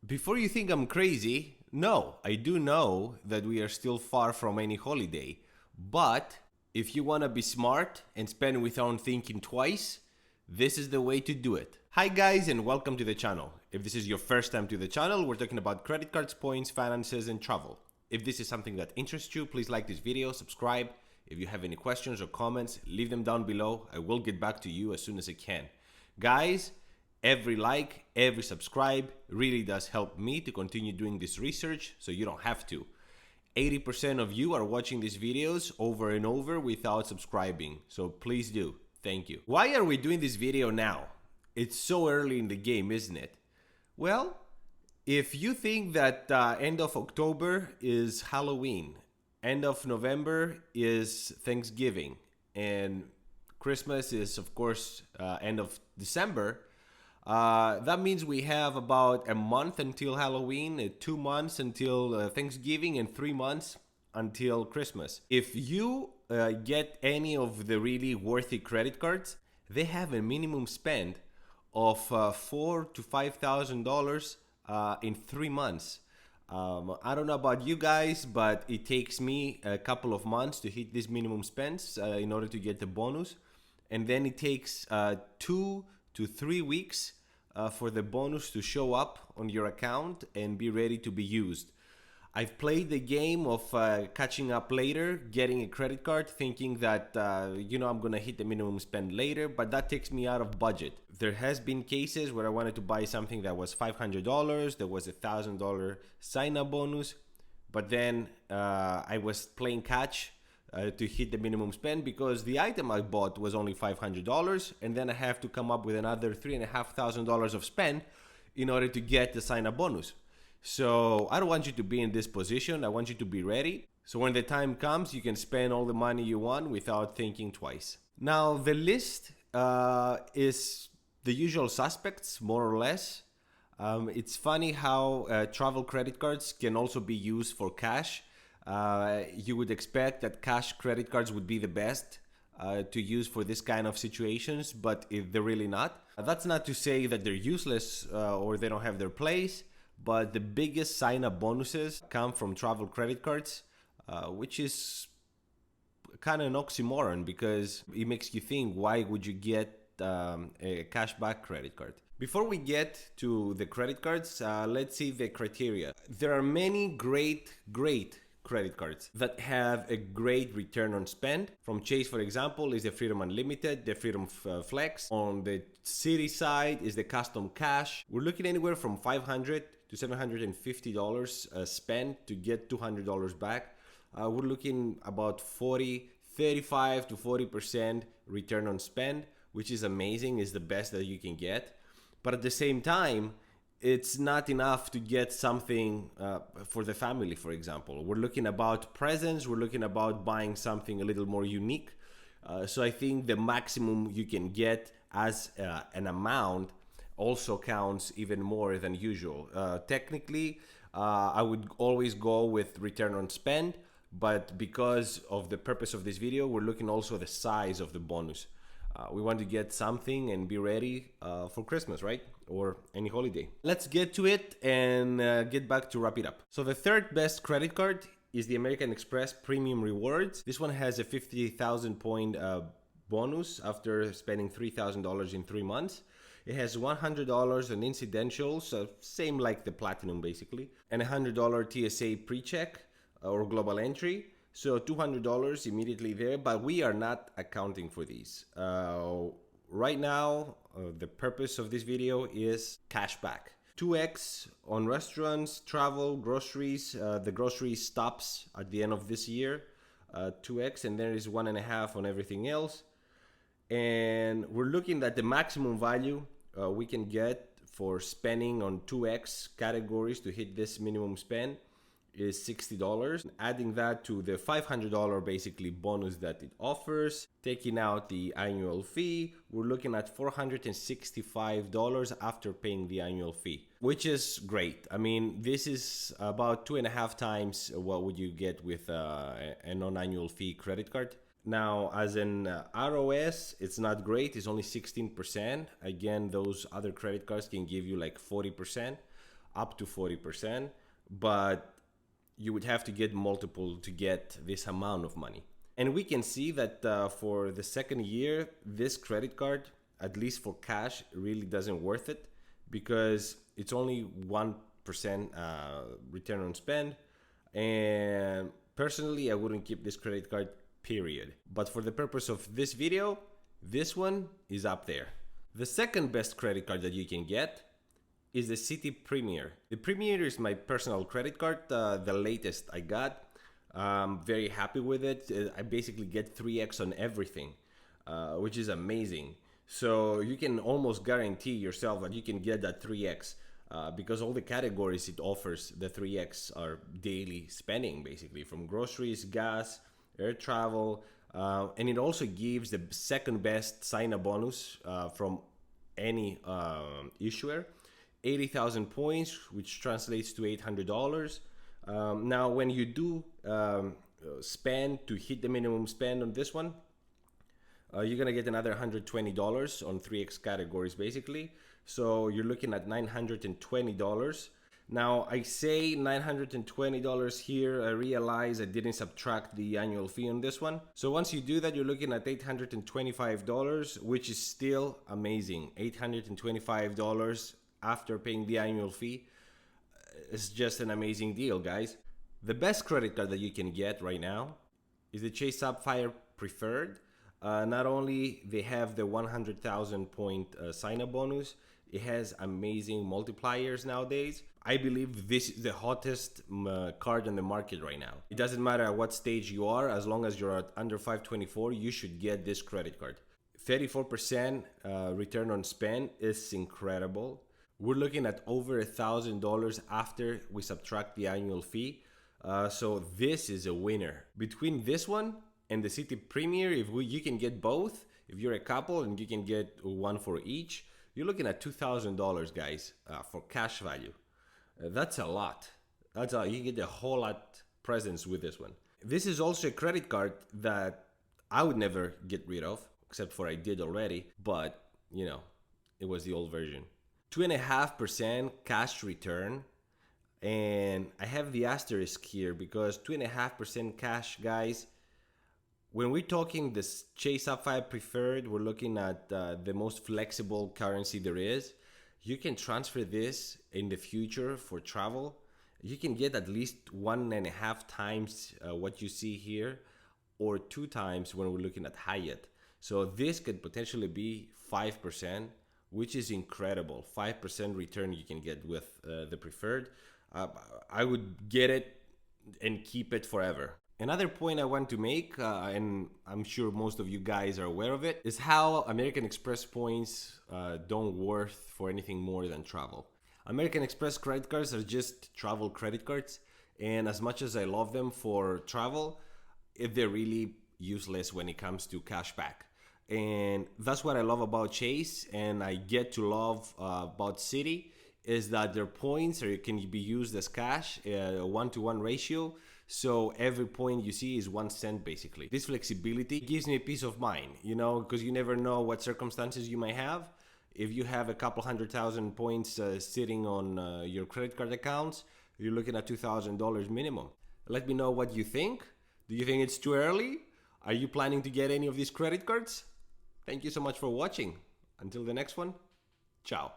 Before you think I'm crazy, no, I do know that we are still far from any holiday. But if you want to be smart and spend without thinking twice, this is the way to do it. Hi guys and welcome to the channel. If this is your first time to the channel, we're talking about credit cards, points, finances, and travel. If this is something that interests you, please like this video, subscribe. If you have any questions or comments, leave them down below. I will get back to you as soon as I can. Guys, every like, every subscribe really does help me to continue doing this research so you don't have to. 80% of you are watching these videos over and over without subscribing, so please do. Thank you. Why are we doing this video now? It's so early in the game, isn't it? Well, if you think that end of October is Halloween, end of November is Thanksgiving, and Christmas is, of course, end of December, that means we have about a month until Halloween, 2 months until Thanksgiving, and 3 months until Christmas. If you get any of the really worthy credit cards, they have a minimum spend of $4,000 to $5,000 in 3 months. I don't know about you guys, but it takes me a couple of months to hit these minimum spends in order to get the bonus. And then it takes 2 to 3 weeks for the bonus to show up on your account and be ready to be used. I've played the game of catching up later, getting a credit card, thinking that, I'm gonna hit the minimum spend later, but that takes me out of budget. There has been cases where I wanted to buy something that was $500, there was a $1,000 sign-up bonus, but then I was playing catch to hit the minimum spend because the item I bought was only $500, and then I have to come up with another $3,500 of spend in order to get the sign-up bonus. So I don't want you to be in this position. I want you to be ready. So when the time comes, you can spend all the money you want without thinking twice. Now, the list is the usual suspects, more or less. It's funny how travel credit cards can also be used for cash. You would expect that cash credit cards would be the best to use for this kind of situations, but they're really not. That's not to say that they're useless or they don't have their place. But the biggest sign-up bonuses come from travel credit cards, which is kind of an oxymoron because it makes you think, why would you get a cashback credit card? Before we get to the credit cards, let's see the criteria. There are many great credit cards that have a great return on spend. From Chase, for example, is the Freedom Unlimited, the Freedom Flex. On the Citi side is the Custom Cash. We're looking anywhere from $500 to $750 spent to get $200 back. We're looking about 35 to 40% return on spend, which is amazing, is the best that you can get. But at the same time, it's not enough to get something for the family, for example. We're looking about presents, we're looking about buying something a little more unique. So I think the maximum you can get as an amount also counts even more than usual. Technically, I would always go with return on spend, but because of the purpose of this video, we're looking also at the size of the bonus. We want to get something and be ready for Christmas, right? Or any holiday. Let's get to it and get back to wrap it up. So the third best credit card is the American Express Premium Rewards. This one has a 50,000 point bonus after spending $3,000 in 3 months. It has $100 on incidentals, same like the Platinum basically, and $100 TSA pre-check or global entry. So $200 immediately there, but we are not accounting for these. Right now, the purpose of this video is cashback. 2x on restaurants, travel, groceries. The grocery stops at the end of this year, 2x, and there is 1.5 on everything else. And we're looking at the maximum value we can get for spending on 2x categories to hit this minimum spend is $60. Adding that to the $500 basically bonus that it offers, taking out the annual fee, we're looking at $465 after paying the annual fee, which is great. I mean, this is about 2.5 times what would you get with a non-annual fee credit card. Now, as an ROS, it's not great. It's only 16%. Again, those other credit cards can give you like 40%. up to 40%, but you would have to get multiple to get this amount of money. And we can see that for the second year, this credit card, at least for cash, really doesn't worth it because it's only 1% return on spend. And personally, I wouldn't keep this credit card, period. But for the purpose of this video, this one is up there. The second best credit card that you can get is the Citi Premier. The Premier is my personal credit card, the latest I got. I'm very happy with it. I basically get 3x on everything, which is amazing. So you can almost guarantee yourself that you can get that 3x because all the categories it offers, the 3x are daily spending, basically from groceries, gas, air travel, and it also gives the second best sign-up bonus from any issuer, 80,000 points, which translates to $800. Now, when you do spend to hit the minimum spend on this one, you're gonna get another $120 on 3x categories, basically. So you're looking at $920. Now, I say $920 here. I realize I didn't subtract the annual fee on this one. So once you do that, you're looking at $825, which is still amazing. $825 after paying the annual fee. It's just an amazing deal, guys. The best credit card that you can get right now is the Chase Sapphire Preferred. Not only they have the 100,000 point sign-up bonus, it has amazing multipliers nowadays. I believe this is the hottest card on the market right now. It doesn't matter at what stage you are, as long as you're at under 524, you should get this credit card. 34% return on spend is incredible. We're looking at over $1,000 after we subtract the annual fee. So this is a winner. Between this one and the Citi Premier, you can get both. If you're a couple and you can get one for each, you're looking at $2,000, guys, for cash value. That's a lot. You can get a whole lot presents with this one. This is also a credit card that I would never get rid of, except for I did already, but you know, it was the old version. 2.5% cash return. And I have the asterisk here because 2.5% cash, guys. When we're talking this Chase Sapphire Preferred, we're looking at the most flexible currency there is. You can transfer this in the future for travel. You can get at least 1.5 times what you see here, or 2 times when we're looking at Hyatt. So this could potentially be 5%, which is incredible. 5% return you can get with the Preferred. I would get it and keep it forever. Another point I want to make, and I'm sure most of you guys are aware of it, is how American Express points don't worth for anything more than travel. American Express credit cards are just travel credit cards, and as much as I love them for travel, they're really useless when it comes to cash back. And that's what I love about Chase, and I get to love about Citi, is that their points can be used as cash, a 1-to-1 ratio. So every point you see is 1 cent, basically. This flexibility gives me a peace of mind, you know, because you never know what circumstances you might have. If you have a couple 100,000 points sitting on your credit card accounts, you're looking at $2,000 minimum. Let me know what you think. Do you think it's too early? Are you planning to get any of these credit cards? Thank you so much for watching. Until the next one, ciao.